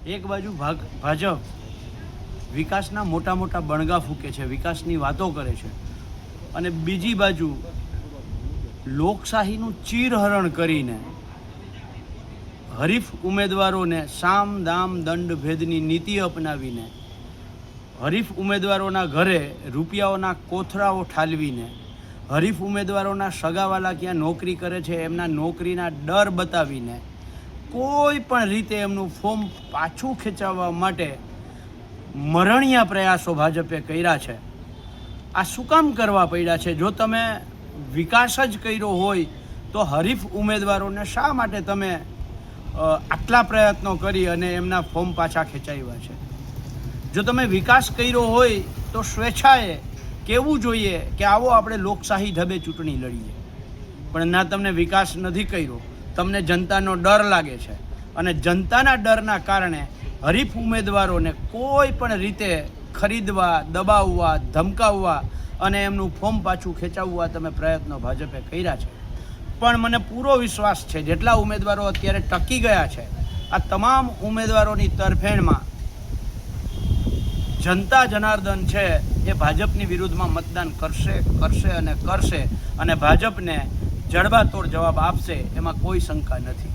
એક બાજુ ભાજપ વિકાસના મોટા મોટા બણગા ફૂંકે છે, વિકાસની વાતો કરે છે, અને બીજી બાજુ લોકશાહીનું ચીરહરણ કરીને હરીફ ઉમેદવારોને સામ દામ દંડ ભેદની નીતિ અપનાવીને હરીફ ઉમેદવારોના ઘરે રૂપિયાઓના કોથળાઓ ઠાલવીને હરીફ ઉમેદવારોના સગાવાલા ક્યાં નોકરી કરે છે એમના નોકરીના ડર બતાવીને કોઈ પણ રીતે એમનું ફોર્મ પાછું ખેંચાવવા માટે મરણિયા પ્રયાસો ભાજપે કર્યા છે. આ શું કામ કરવા પડ્યા છે? જો તમે વિકાસ જ કર્યો હોય તો હરીફ ઉમેદવારોને શા માટે તમે આટલા પ્રયત્નો કરી અને એમના ફોર્મ પાછા ખેંચાવ્યા છે? જો તમે વિકાસ કર્યો હોય તો સ્વેચ્છાએ કહેવું જોઈએ કે આવો આપણે લોકશાહી ઢબે ચૂંટણી લડીએ. પણ ના, તમને વિકાસ નથી કર્યો, તમને જનતાનો ડર લાગે છે, અને જનતાના ડરના કારણે હરીફ ઉમેદવારોને કોઈ પણ રીતે ખરીદવા, દબાવવા, ધમકાવવા અને એમનું ફોર્મ પાછું ખેંચાવવા તમે પ્રયત્નો ભાજપે કર્યા છે. પણ મને પૂરો વિશ્વાસ છે જેટલા ઉમેદવારો અત્યારે ટકી ગયા છે, આ તમામ ઉમેદવારોની તરફેણમાં જનતા જનાર્દન છે એ ભાજપની વિરુદ્ધમાં મતદાન કરશે અને ભાજપને જડબાતોડ જવાબ આપશે, એમાં કોઈ શંકા નથી.